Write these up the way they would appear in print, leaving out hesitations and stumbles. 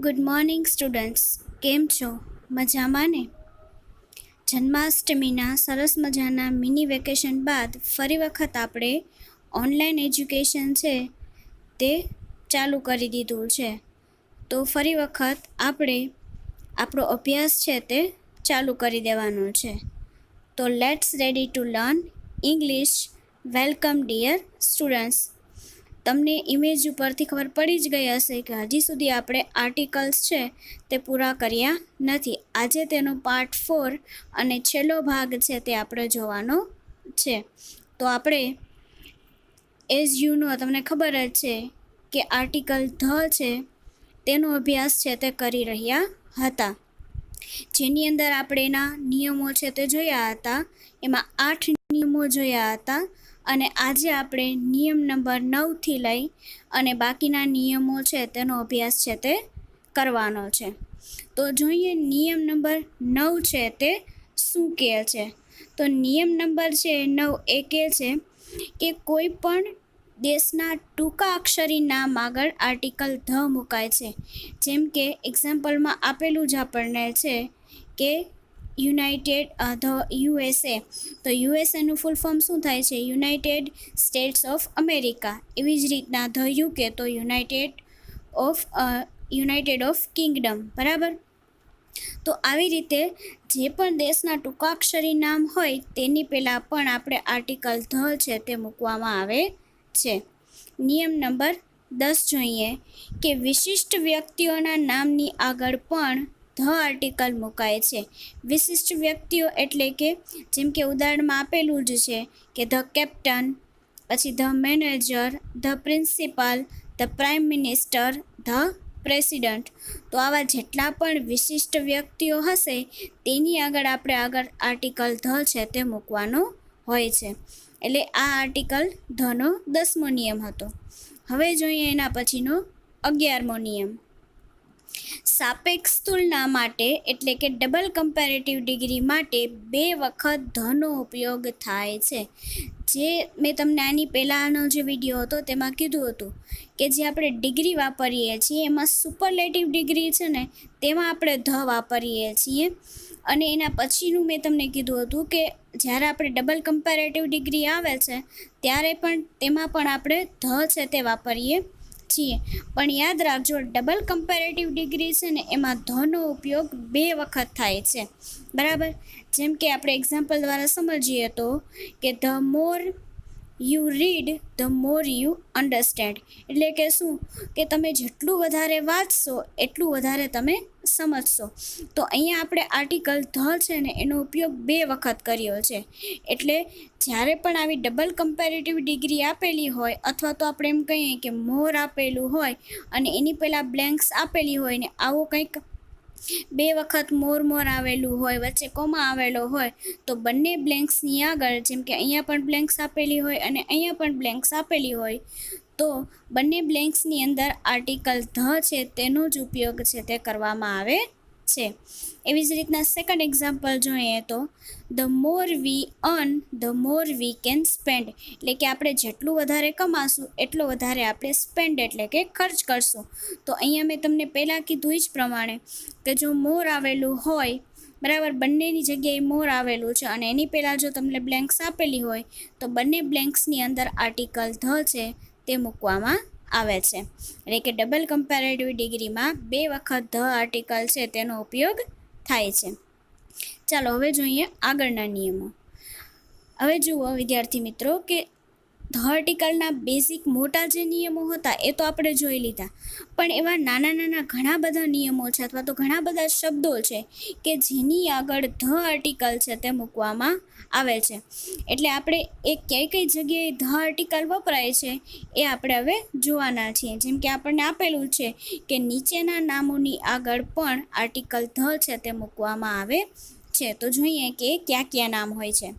Good morning students, કેમ છો? મજામાં ને? જન્માષ્ટમીના સરસ મજાના મિની વેકેશન બાદ ફરી વખત આપણે ઓનલાઈન એજ્યુકેશન છે તે ચાલુ કરી દીધું છે. તો ફરી વખત આપણે આપણો અભ્યાસ છે તે ચાલુ કરી દેવાનો છે. તો let's ready to learn English. Welcome dear students. તમને ઇમેજ ઉપરથી ખબર પડી જ ગઈ હશે કે હજી સુધી આપણે આર્ટિકલ્સ છે તે પૂરા કર્યા નથી. આજે તેનો પાર્ટ 4 અને છેલ્લો ભાગ છે તે આપણે જોવાનો છે. તો આપણે એઝ યુ નો તમને ખબર જ છે કે આર્ટિકલ ધ છે તેનો અભ્યાસ છે તે કરી રહ્યા હતા, જેની અંદર આપણે એના નિયમો છે તે જોયા હતા. એમાં 8 નિયમો જોયા હતા અને આજે આપણે નિયમ નંબર 9થી લઈ અને બાકીના નિયમો છે તેનો અભ્યાસ છે તે કરવાનો છે. તો જોઈએ નિયમ નંબર 9 છે તે શું કહે છે. તો નિયમ નંબર છે 9 એ કહે છે કે કોઈ પણ દેશના ટૂંકા અક્ષરી નામ આગળ આર્ટિકલ ધ મુકાય છે. જેમ કે એક્ઝામ્પલમાં આપેલું જ આપણને છે કે યુનાઇટેડ USA. તો યુએસએનું ફૂલ ફોર્મ શું થાય છે? United states of America. એવી જ રીતના ધ UK તો યુનાઇટેડ ઓફ કિંગડમ. બરાબર. તો આવી રીતે જે પણ દેશના ટૂંકાક્ષરી નામ હોય તેની પહેલાં પણ આપણે આર્ટિકલ ધ છે તે મૂકવામાં આવે છે. નિયમ નંબર 10 જોઈએ કે વિશિષ્ટ વ્યક્તિઓના નામની આગળ પણ ધ આર્ટિકલ મુકાય છે. વિશિષ્ટ વ્યક્તિઓ એટલે કે જેમ કે ઉદાહરણમાં આપેલું જ છે કે ધ કેપ્ટન, પછી the manager, the principal, the prime minister, the president. તો આવા જેટલા પણ વિશિષ્ટ વ્યક્તિઓ હશે તેની આગળ આર્ટિકલ ધ છે તે મૂકવાનો હોય છે. એટલે આ આર્ટિકલ ધનો 10મો નિયમ હતો. હવે જોઈએ એના પછીનો 11મો નિયમ. સાપેક્ષ તુલના માટે એટલે કે ડબલ કમ્પેરેટિવ ડિગ્રી માટે 2 વખત ધનો ઉપયોગ થાય છે. જે મેં તમને આની પહેલાંનો જે વિડીયો હતો તેમાં કીધું હતું કે જે આપણે ડિગ્રી વાપરીએ છીએ એમાં સુપરલેટિવ ડિગ્રી છે ને તેમાં આપણે ધ વાપરીએ છીએ. અને એના પછીનું મેં તમને કીધું હતું કે જ્યારે આપણે ડબલ કમ્પેરેટિવ ડિગ્રી આવે છે ત્યારે પણ તેમાં પણ આપણે ધ છે તે વાપરીએ છીએ. પણ યાદ રાખજો, ડબલ કમ્પેરેટિવ ડિગ્રી છે ને એમાં ધનો ઉપયોગ 2 વખત થાય છે. બરાબર. જેમ કે આપણે એક્ઝામ્પલ દ્વારા સમજીએ તો કે the more you read the more you understand. એટલે કે શું કે તમે જેટલું વધારે વાંચશો એટલું વધારે તમે સમજશો. તો અહીંયા આપણે આર્ટિકલ ધ છે ને એનો ઉપયોગ 2 વખત કર્યો છે. એટલે જ્યારે પણ આવી ડબલ કમ્પેરેટિવ ડિગ્રી આપેલી હોય અથવા તો આપણે એમ કહીએ કે મોર આપેલું હોય અને એની પહેલાં બ્લેન્ક્સ આપેલી હોય ને આવું કંઈક 2 વખત મોર આવેલું હોય, વચ્ચે કોમા આવેલો હોય, તો બંને બ્લેન્ક્સની આગળ જેમ કે અહીંયા પણ બ્લેન્ક્સ આપેલી હોય અને અહીંયા પણ બ્લેન્ક્સ આપેલી હોય તો બંને બ્લેન્ક્સની અંદર આર્ટિકલ ધ છે તેનો જ ઉપયોગ છે તે કરવામાં આવે છે. એવી જ રીતના સેકન્ડ એક્ઝામ્પલ જોઈએ તો the more we earn the more we can spend. એટલે કે આપણે જેટલું વધારે કમાશું એટલો વધારે આપણે સ્પેન્ડ એટલે કે ખર્ચ કરશું. તો અહીંયા મેં તમને પહેલાં કીધું જ પ્રમાણે કે જો મોર આવેલું હોય, બરાબર, બંનેની જગ્યાએ મોર આવેલું છે અને એની પહેલાં જો તમને બ્લેન્ક્સ આપેલી હોય તો બંને બ્લેન્ક્સની અંદર આર્ટિકલ ધ છે તે મૂકવામાં આવે છે. એટલે કે ડબલ કમ્પેરેટિવ ડિગ્રીમાં 2 વખત ધ આર્ટિકલ છે તેનો ઉપયોગ થાય છે. ચાલો હવે જોઈએ આગળના નિયમો. હવે જુઓ વિદ્યાર્થી મિત્રો કે ધ આર્ટિકલના બેઝિક મોટા જે નિયમો હતા એ તો આપણે જોઈ લીધા, પણ એવા નાના ઘણા બધા નિયમો છે અથવા તો ઘણા બધા શબ્દો છે કે જેની આગળ ધ આર્ટિકલ છે તે મૂકવામાં આવે છે. એટલે આપણે એ કઈ જગ્યાએ ધ આર્ટિકલ વપરાય છે એ આપણે હવે જોવાના છીએ. જેમ કે આપણને આપેલું છે કે નીચેના નામોની આગળ પણ આર્ટિકલ ધ છે તે મૂકવામાં આવે છે. તો જોઈએ કે કયા નામ હોય છે.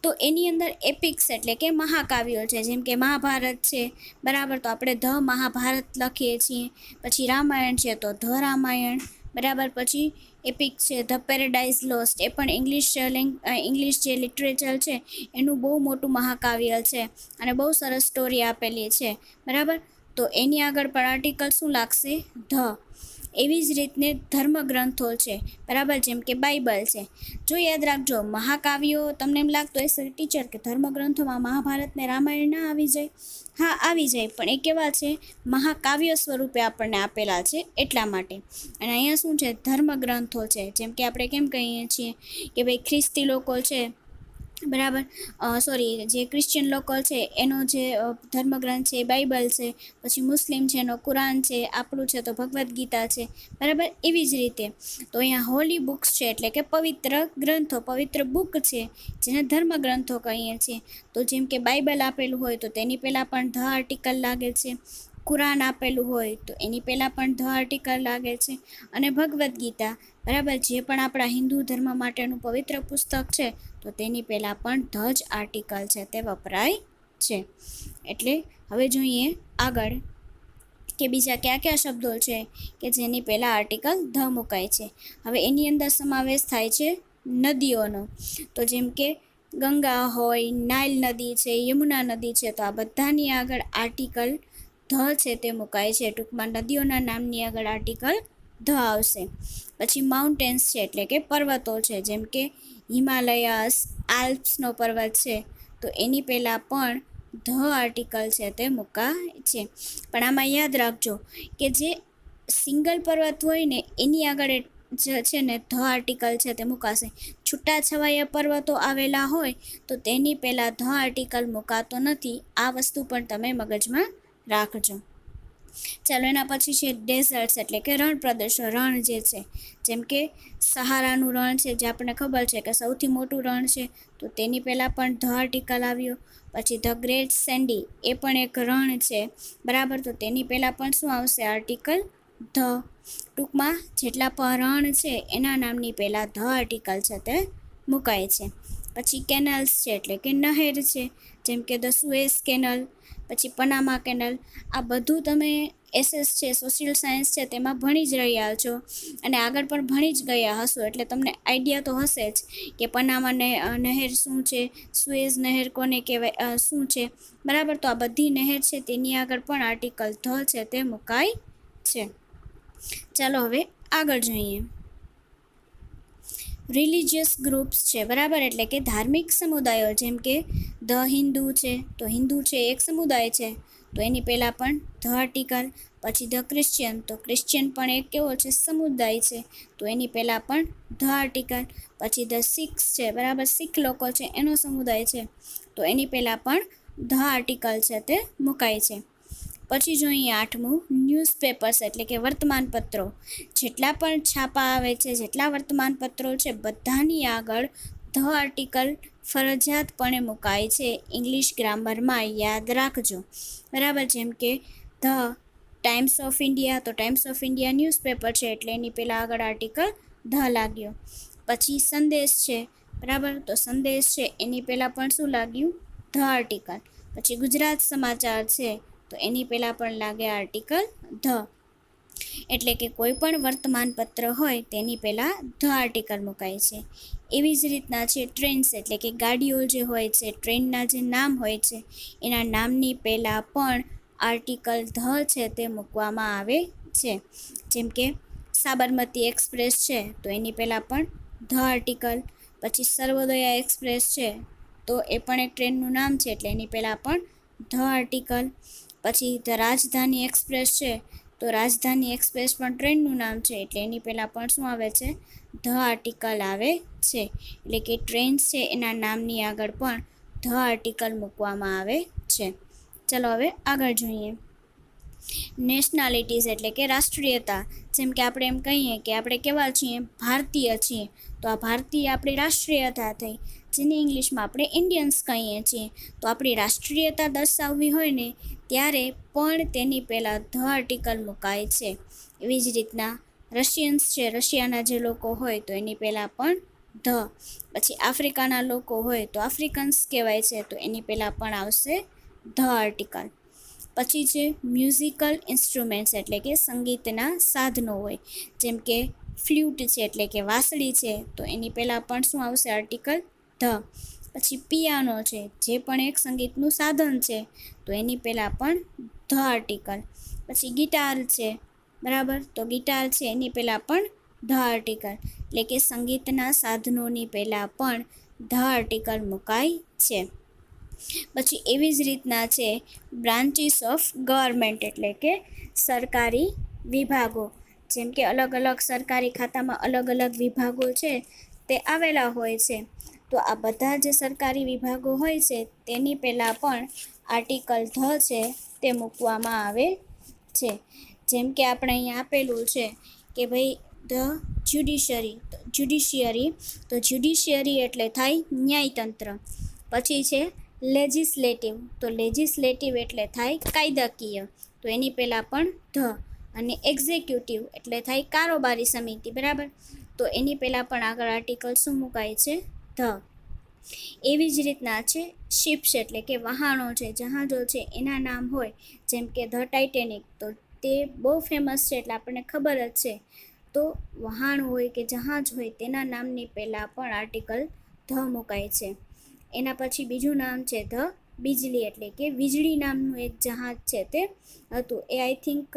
તો એની અંદર એપિક્સ એટલે કે મહાકાવ્યો છે. જેમ કે મહાભારત છે, બરાબર, તો આપણે ધ મહાભારત લખીએ છીએ. પછી રામાયણ છે તો ધ રામાયણ, બરાબર. પછી એપિક છે ધ પેરેડાઇઝ લોસ્ટ, એ પણ ઇંગ્લિશ જે લિટરેચર છે એનું બહુ મોટું મહાકાવ્ય છે અને બહુ સરસ સ્ટોરી આપેલી છે, બરાબર. તો એની આગળ પણ આર્ટિકલ શું લાગશે? ધ. એવી જ રીતને ધર્મગ્રંથો છે, બરાબર, જેમ કે બાઇબલ છે. જો યાદ રાખજો, મહાકાવ્યો, તમને એમ લાગતો હશે ટીચર કે ધર્મગ્રંથોમાં મહાભારત ને રામાયણ ના આવી જાય? હા, આવી જાય, પણ એ કેવા છે? મહાકાવ્ય સ્વરૂપે આપણને આપેલા છે, એટલા માટે. અને અહીંયા શું છે? ધર્મગ્રંથો છે. જેમ કે આપણે કેમ કહીએ છીએ કે ભાઈ ખ્રિસ્તી લોકો છે, બરાબર, સોરી, જે ક્રિશ્ચિયન લોકો છે એનો જે ધર્મગ્રંથ છે એ બાઇબલ છે, પછી મુસ્લિમ છે એનો કુરાન છે, આપણું છે તો ભગવદ્ ગીતા છે, બરાબર. એવી જ રીતે તો અહીંયા હોલી બુક્સ છે, એટલે કે પવિત્ર ગ્રંથો, પવિત્ર બુક છે, જેને ધર્મગ્રંથો કહીએ છીએ. તો જેમ કે બાઇબલ આપેલું હોય તો તેની પહેલાં પણ ધ આર્ટિકલ લાગે છે. કુરાન આપેલું હોય તો એની પહેલાં પણ ધ આર્ટિકલ લાગે છે. અને ભગવદ્ ગીતા, બરાબર, જે પણ આપણા હિન્દુ ધર્મ માટેનું પવિત્ર પુસ્તક છે, તો તેની પહેલાં પણ ધ જ આર્ટિકલ છે તે વપરાય છે. એટલે હવે જોઈએ આગળ કે બીજા કયા કયા શબ્દો છે કે જેની પહેલાં આર્ટિકલ ધ મુકાય છે. હવે એની અંદર સમાવેશ થાય છે નદીઓનો. તો જેમ કે ગંગા હોય, નાઇલ નદી છે, યમુના નદી છે, તો આ બધાની આગળ આર્ટિકલ ધ છે તે મુકાય છે. ટૂંકમાં નદીઓના નામની આગળ આર્ટિકલ ધ આવશે. પછી માઉન્ટેન્સ છે, એટલે કે પર્વતો છે, જેમ કે હિમાલયાસ, આલ્પ્સનો પર્વત છે, તો એની પહેલાં પણ ધ આર્ટિકલ છે તે મુકાય છે. પણ આમાં યાદ રાખજો કે જે સિંગલ પર્વત હોય ને એની આગળ જે છે ને ધ આર્ટિકલ છે તે મુકાશે. છૂટાછવાયા પર્વતો આવેલા હોય તો તેની પહેલાં ધ આર્ટિકલ મુકાતો નથી. આ વસ્તુ પણ તમે મગજમાં રાખજો. ચાલો, એના પછી છે ડેઝર્ટ્સ, એટલે કે રણ પ્રદેશો, રણ જે છે, જેમ કે સહારાનું રણ છે, જે આપણને ખબર છે કે સૌથી મોટું રણ છે, તો તેની પહેલાં પણ ધ આર્ટિકલ આવ્યો. પછી ધ ગ્રેટ સેન્ડી, એ પણ એક રણ છે, બરાબર, તો તેની પહેલાં પણ શું આવશે? Article the. ટૂંકમાં જેટલા પણ રણ છે એના નામની પહેલાં ધ આર્ટિકલ છે તે મુકાય છે. પછી કેનલ્સ છે, એટલે કે નહેર છે, જેમ કે ધ સુએઝ કેનલ, પછી પનામા કેનલ. આ બધું તમે એસએસ છે, સોશિયલ સાયન્સ છે, તેમાં ભણી જ રહ્યા છો અને આગળ પણ ભણી જ ગયા હશો, એટલે તમને આઈડિયા તો હશે જ કે પનામા નહેર શું છે, સુએઝ નહેર કોને કહેવાય, શું છે, બરાબર. તો આ બધી નહેર છે તેની આગળ પણ આર્ટિકલ ધ છે તે મુકાય છે. ચાલો હવે આગળ જોઈએ. રિલિજિયસ ગ્રુપ્સ છે, બરાબર, એટલે કે ધાર્મિક સમુદાયો, જેમ કે ધ હિન્દુ છે, તો હિન્દુ છે એક સમુદાય છે, તો એની પહેલાં પણ ધ આર્ટિકલ. પછી ધ ક્રિશ્ચિયન, તો ક્રિશ્ચિયન પણ એક કેવો છે? સમુદાય છે, તો એની પહેલાં પણ ધ આર્ટિકલ. પછી ધ સિખ્સ છે, બરાબર, શીખ લોકો છે એનો સમુદાય છે, તો એની પહેલાં પણ ધ આર્ટિકલ છે તે મુકાય છે. પછી જોઈએ આઠમું, ન્યૂઝપેપર્સ, એટલે કે વર્તમાનપત્રો. જેટલા પણ છાપા આવે છે, જેટલા વર્તમાનપત્રો છે, બધાની આગળ ધ આર્ટિકલ ફરજિયાતપણે મુકાય છે. ઇંગ્લિશ ગ્રામરમાં યાદ રાખજો, બરાબર. જેમ કે ધ ટાઈમ્સ ઓફ ઇન્ડિયા, તો ટાઈમ્સ ઓફ ઇન્ડિયા ન્યૂઝપેપર છે, એટલે એની પહેલાં આગળ આર્ટિકલ ધ લાગ્યો. પછી સંદેશ છે, બરાબર, તો સંદેશ છે એની પહેલાં પણ શું લાગ્યું? The article. પછી ગુજરાત સમાચાર છે, તો એની પહેલાં પણ લાગે આર્ટિકલ ધ. એટલે કે કોઈ પણ વર્તમાનપત્ર હોય તેની પહેલાં ધ આર્ટિકલ મુકાય છે. એવી જ રીતના છે ટ્રેન્સ, એટલે કે ગાડીઓ જે હોય છે, ટ્રેનના જે નામ હોય છે, એના નામની પહેલાં પણ આર્ટિકલ ધ છે તે મૂકવામાં આવે છે. જેમ કે સાબરમતી એક્સપ્રેસ છે, તો એની પહેલાં પણ ધ આર્ટિકલ. પછી સર્વોદયા એક્સપ્રેસ છે, તો એ પણ એક ટ્રેનનું નામ છે, એટલે એની પહેલાં પણ ધ આર્ટિકલ. પછી ધ રાજધાની એક્સપ્રેસ છે, તો રાજધાની એક્સપ્રેસ પણ ટ્રેનનું નામ છે, એટલે એની પહેલાં પણ શું આવે છે? ધ આર્ટિકલ આવે છે. એટલે કે ટ્રેન્સ છે એના નામની આગળ પણ ધ આર્ટિકલ મૂકવામાં આવે છે. ચલો હવે આગળ જોઈએ. નેશનાલિટીઝ, એટલે કે રાષ્ટ્રીયતા. જેમ કે આપણે એમ કહીએ કે આપણે કેવા છીએ? ભારતીય છીએ, તો આ ભારતીય આપણી રાષ્ટ્રીયતા થઈ, જેને ઇંગ્લિશમાં આપણે ઇન્ડિયન્સ કહીએ છીએ. તો આપણી રાષ્ટ્રીયતા દર્શાવવી હોય ને ત્યારે પણ તેની પહેલાં ધ આર્ટિકલ મુકાય છે. એવી જ રીતના રશિયન્સ છે, રશિયાના જે લોકો હોય તો એની પહેલાં પણ ધ. પછી આફ્રિકાના લોકો હોય તો આફ્રિકન્સ કહેવાય છે, તો એની પહેલાં પણ આવશે ધ આર્ટિકલ. પછી છે મ્યુઝિકલ ઇન્સ્ટ્રુમેન્ટ્સ, એટલે કે સંગીતના સાધનો હોય, જેમ કે ફ્લ્યુટ છે, એટલે કે વાંસળી છે, તો એની પહેલાં પણ શું આવશે? Article the. પછી પિયાનો છે, જે પણ એક સંગીતનું સાધન છે, તો એની પહેલાં પણ ધ આર્ટિકલ. પછી ગિટાર છે, બરાબર, તો ગિટાર છે એની પહેલાં પણ ધ આર્ટિકલ, એટલે કે સંગીતના સાધનોની પહેલાં પણ ધ આર્ટિકલ મુકાય છે. પછી એવી જ રીતના છે બ્રાન્ચીસ ઓફ ગવર્મેન્ટ, એટલે કે સરકારી વિભાગો. જેમ કે અલગ અલગ સરકારી ખાતામાં અલગ અલગ વિભાગો છે તે આવેલા હોય છે. તો આ બધા જે સરકારી વિભાગો હોય છે તેની પહેલાં પણ આર્ટિકલ ધ છે તે મૂકવામાં આવે છે. જેમ કે આપણે અહીંયા આપેલું છે કે ભાઈ ધ જ્યુડિશિયરી, તો જ્યુડિશિયરી એટલે થાય ન્યાયતંત્ર. પછી છે લેજિસ્લેટિવ, તો લેજિસ્લેટિવ એટલે થાય કાયદાકીય, તો એની પહેલાં પણ ધ. અને એક્ઝિક્યુટિવ એટલે થાય કારોબારી સમિતિ, બરાબર, તો એની પહેલાં પણ આગળ આર્ટિકલ શું મુકાય છે? ધ. એવી જ રીતના છે શિપ્સ, એટલે કે વહાણો છે, જહાજો છે એના નામ હોય, જેમ કે ધ ટાઇટેનિક, તો તે બહુ ફેમસ છે એટલે આપણને ખબર જ છે. તો વહાણ હોય કે જહાજ હોય તેના નામની પહેલાં પણ આર્ટિકલ ધ મુકાય છે. એના પછી બીજું નામ છે ધ બીજલી, એટલે કે વીજળી નામનું એક જહાજ છે તે હતું. એ આઈ થિંક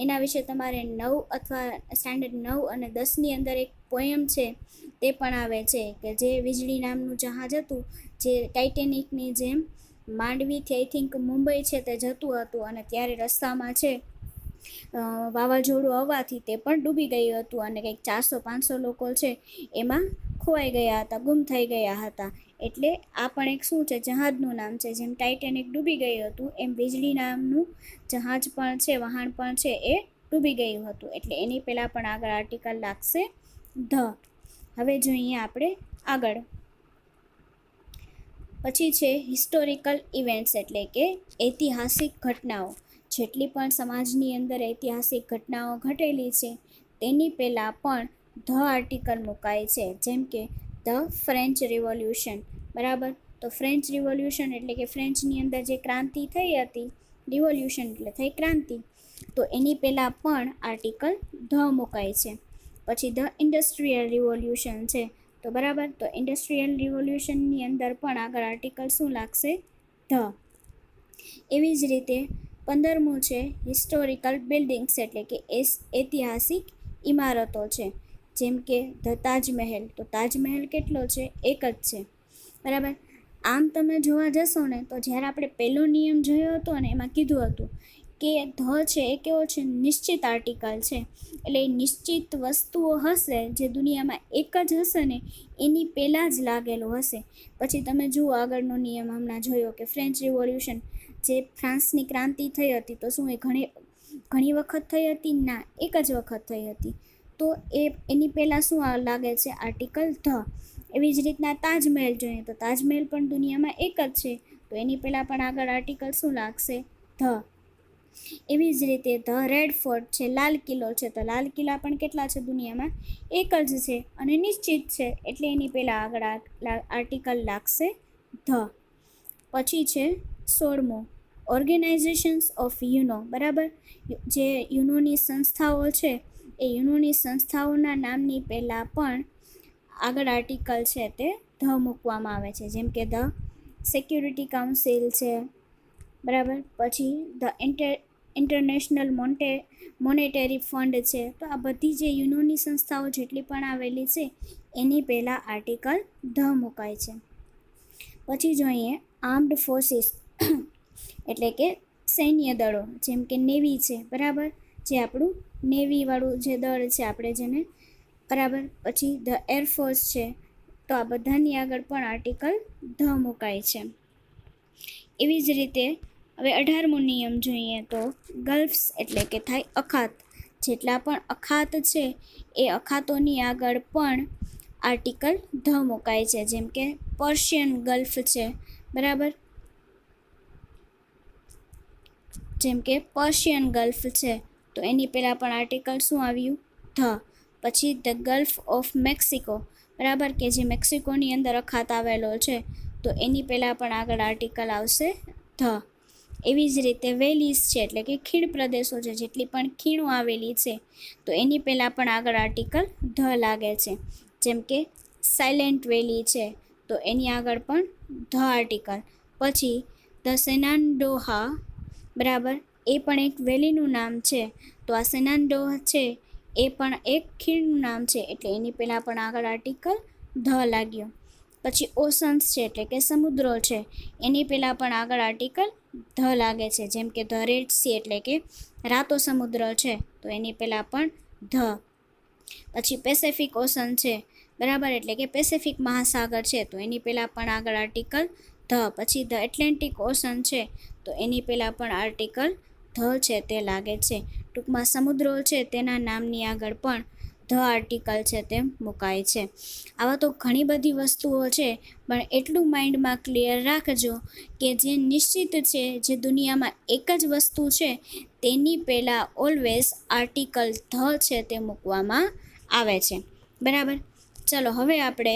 એના વિશે તમારે 9 અથવા સ્ટાન્ડર્ડ 9 અને 10ની અંદર એક પોયમ છે તે પણ આવે છે કે જે વીજળી નામનું જહાજ હતું, જે ટાઇટેનિકની જેમ માંડવીથી આઈ થિંક મુંબઈ છે તે જતું હતું, અને ત્યારે રસ્તામાં છે વાવાઝોડું આવવાથી તે પણ ડૂબી ગયું હતું, અને કંઈક 400-500 લોકો છે એમાં ખોવાઈ ગયા હતા, ગુમ થઈ ગયા હતા. એટલે આ પણ એક શું છે, જહાજનું નામ છે. જેમ ટાઇટેનિક ડૂબી ગયું હતું એમ વીજળી નામનું જહાજ પણ છે, વહાણ પણ છે, એ ડૂબી ગયું હતું. એટલે એની પહેલાં પણ આગળ આર્ટિકલ લાગશે ધ. હવે જોઈએ આપણે આગળ. પછી છે હિસ્ટોરિકલ ઇવેન્ટ્સ, એટલે કે ઐતિહાસિક ઘટનાઓ. જેટલી પણ સમાજની અંદર ઐતિહાસિક ઘટનાઓ ઘટેલી છે તેની પહેલાં પણ ધ આર્ટિકલ મુકાય છે. જેમ કે ધ ફ્રેન્ચ રિવોલ્યુશન, બરાબર, તો ફ્રેન્ચ રિવોલ્યુશન એટલે કે ફ્રેન્ચની અંદર જે ક્રાંતિ થઈ હતી, રિવોલ્યુશન એટલે થઈ ક્રાંતિ, તો એની પહેલાં પણ આર્ટિકલ ધ મુકાય છે. પછી ધ ઇન્ડસ્ટ્રીયલ રિવોલ્યુશન છે, તો બરાબર, તો ઇન્ડસ્ટ્રીયલ રિવોલ્યુશનની અંદર પણ આગળ આર્ટિકલ શું લાગશે? ધ. એવી જ રીતે 15મું છે હિસ્ટોરિકલ બિલ્ડિંગ્સ, એટલે કે ઐતિહાસિક ઇમારતો છે. જેમ કે ધ તાજમહેલ, તો તાજમહેલ કેટલો છે? એક જ છે, બરાબર. આમ તમે જોવા જશો ને તો જ્યારે આપણે પહેલો નિયમ જોયો હતો ને એમાં કીધું હતું કે ધ છે એ કેવો છે? નિશ્ચિત આર્ટિકલ છે. એટલે નિશ્ચિત વસ્તુઓ હશે જે દુનિયામાં એક જ હશે ને એની પહેલાં જ લાગેલું હશે. પછી તમે જુઓ આગળનો નિયમ હમણાં જોયો કે ફ્રેન્ચ રિવોલ્યુશન, જે ફ્રાન્સની ક્રાંતિ થઈ હતી, તો શું એ ઘણી વખત થઈ હતી? ના, એક જ વખત થઈ હતી. તો એની પહેલાં શું લાગે છે? Article the. એવી જ રીતના તાજમહેલ જોઈએ તો તાજમહેલ પણ દુનિયામાં એક જ છે, તો એની પહેલાં પણ આગળ આર્ટિકલ શું લાગશે? ધ. એવી જ રીતે ધ રેડ ફોર્ટ છે, લાલ કિલ્લો છે, તો લાલ કિલ્લા પણ કેટલા છે દુનિયામાં? એક જ છે અને નિશ્ચિત છે, એટલે એની પહેલાં આગળ આર્ટિકલ લાગશે ધ. પછી છે 16મું ઓર્ગેનાઇઝેશન્સ ઓફ યુનો, બરાબર, જે યુનોની સંસ્થાઓ છે એ યુનોની સંસ્થાઓના નામની પહેલાં પણ આગળ આર્ટિકલ છે તે ધ મૂકવામાં આવે છે. જેમ કે ધ સિક્યુરિટી કાઉન્સિલ છે, બરાબર, પછી ધ ઇન્ટરનેશનલ મોનેટરી ફંડ છે. તો આ બધી જે યુનોની સંસ્થાઓ જેટલી પણ આવેલી છે એની પહેલાં આર્ટિકલ ધ મુકાય છે. પછી જોઈએ આર્મ્ડ ફોર્સિસ, એટલે કે સૈન્ય દળો. જેમ કે નેવી છે, બરાબર, જે આપણું નેવીવાળું જે દળ છે આપણે જેને, બરાબર. પછી ધ એરફોર્સ છે, તો આ બધાની આગળ પણ આર્ટિકલ ધ મુકાય છે. એવી જ રીતે હવે 18મો નિયમ જોઈએ તો ગલ્ફ્સ, એટલે કે થાય અખાત. જેટલા પણ અખાત છે એ અખાતોની આગળ પણ આર્ટિકલ ધ મુકાય છે. જેમ કે પર્શિયન ગલ્ફ છે, બરાબર, જેમ કે પર્શિયન ગલ્ફ છે, તો એની પહેલાં પણ આર્ટિકલ શું આવ્યું? ધ. પછી ધ ગલ્ફ ઓફ મેક્સિકો, બરાબર, કે જે મેક્સિકોની અંદર અખાત આવેલો છે, તો એની પહેલાં પણ આગળ આર્ટિકલ આવશે ધ. એવી જ રીતે વેલીસ છે, એટલે કે ખીણ પ્રદેશો છે, જેટલી પણ ખીણો આવેલી છે, તો એની પહેલાં પણ આગળ આર્ટિકલ ધ લાગે છે. જેમ કે સાયલેન્ટ વેલી છે, તો એની આગળ પણ ધ આર્ટિકલ. પછી ધ શેનાન્ડોહા, બરાબર, એ પણ એક વેલીનું નામ છે. તો આ સેનાન્ડો છે એ પણ એક ખીણનું નામ છે, એટલે એની પહેલાં પણ આગળ આર્ટિકલ ધ લાગ્યો. પછી ઓશન્સ છે એટલે કે સમુદ્રો છે, એની પહેલાં પણ આગળ આર્ટિકલ ધ લાગે છે. જેમ કે ધ રેડ સી એટલે કે રાતો સમુદ્ર છે, તો એની પહેલાં પણ ધ. પછી પેસેફિક ઓશન છે, બરાબર, એટલે કે પેસેફિક મહાસાગર છે, તો એની પહેલાં પણ આગળ આર્ટિકલ ધ. પછી ધ એટલાન્ટિક ઓશન છે, તો એની પહેલાં પણ આર્ટિકલ ધ છે તે લાગે છે. ટૂંકમાં સમુદ્રો છે તેના નામની આગળ પણ ધ આર્ટિકલ છે તે મુકાય છે. આવા તો ઘણી બધી વસ્તુઓ છે, પણ એટલું માઇન્ડમાં ક્લિયર રાખજો કે જે નિશ્ચિત છે, જે દુનિયામાં એક જ વસ્તુ છે તેની પહેલાં ઓલવેઝ આર્ટિકલ ધ છે તે મૂકવામાં આવે છે, બરાબર. ચલો હવે આપણે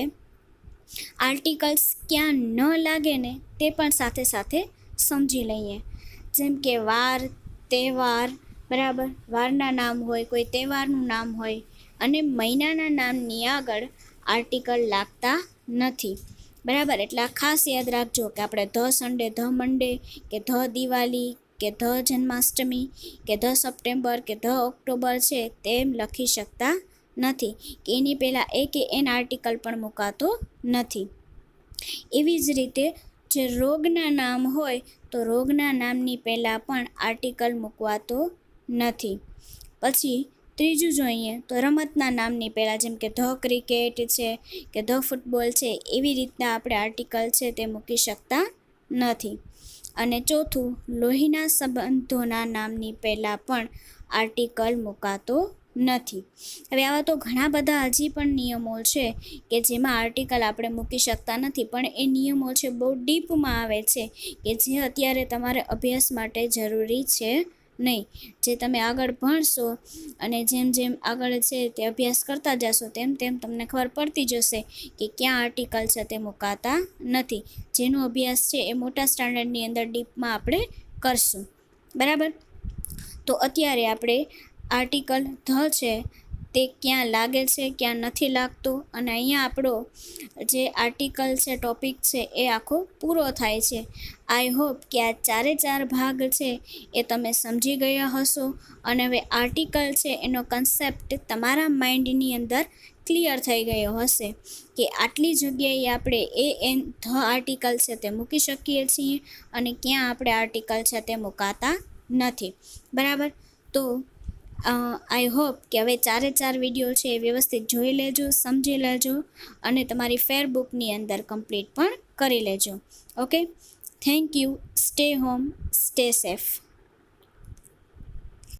આર્ટિકલ્સ ક્યાં ન લાગે ને તે પણ સાથે સાથે સમજી લઈએ. જેમ કે વાર, તહેવાર, બરાબર, વારના નામ હોય, કોઈ તહેવારનું નામ હોય, અને મહિનાના નામની આગળ આર્ટિકલ લાગતા નથી, બરાબર. એટલે આ ખાસ યાદ રાખજો કે આપણે ધ સન્ડે, ધ મંડે, કે ધ દિવાળી, કે ધ જન્માષ્ટમી, કે ધ સપ્ટેમ્બર, કે ધ ઓક્ટોબર છે તેમ લખી શકતા નથી, કે એની પહેલાં એ કે એન આર્ટિકલ પણ મુકાતો નથી. એવી જ રીતે જે રોગના નામ હોય તો રોગના નામની પહેલાં પણ આર્ટિકલ મૂકવાતો નથી. પછી ત્રીજું જોઈએ તો રમતના નામની પહેલાં, જેમ કે ધ ક્રિકેટ છે, કે ધ ફૂટબોલ છે, એવી રીતના આપણે આર્ટિકલ છે તે મૂકી શકતા નથી. અને ચોથું, લોહીના સંબંધોના નામની પહેલાં પણ આર્ટિકલ મુકાતો નથી. હવે આવા તો ઘણા બધા હજી પણ નિયમો છે કે જેમાં આર્ટિકલ આપણે મૂકી શકતા નથી, પણ એ નિયમો છે બહુ ડીપમાં આવે છે, કે જે અત્યારે તમારે અભ્યાસ માટે જરૂરી છે નહીં. જે તમે આગળ ભણશો અને જેમ જેમ આગળ છે તે અભ્યાસ કરતા જશો તેમ તેમ તમને ખબર પડતી જશે કે ક્યાં આર્ટિકલ છે તે મુકાતા નથી. જેનો અભ્યાસ છે એ મોટા સ્ટાન્ડર્ડની અંદર ડીપમાં આપણે કરશું, બરાબર. તો અત્યારે આપણે આર્ટિકલ ધ છે તે ક્યાં લાગે છે, ક્યાં નથી લાગતો, અને અહીંયા આપણો જે આર્ટિકલ છે ટોપિક છે એ આખો પૂરો થાય છે. આઈ હોપ કે આ ચારે ચાર ભાગ છે એ તમે સમજી ગયા હશો, અને હવે આર્ટિકલ છે એનો કન્સેપ્ટ તમારા માઇન્ડની અંદર ક્લિયર થઈ ગયો હશે કે આટલી જગ્યાએ આપણે એન ધ આર્ટિકલ છે તે મૂકી શકીએ છીએ, અને ક્યાં આપણે આર્ટિકલ છે તે મુકાતા નથી, બરાબર. તો આઈ હોપ કે હવે ચારે ચાર વિડીયો છે એ વ્યવસ્થિત જોઈ લેજો, સમજી લેજો, અને તમારી ફેરબુકની અંદર કમ્પ્લીટ પણ કરી લેજો. Okay, thank you. Stay home, stay safe.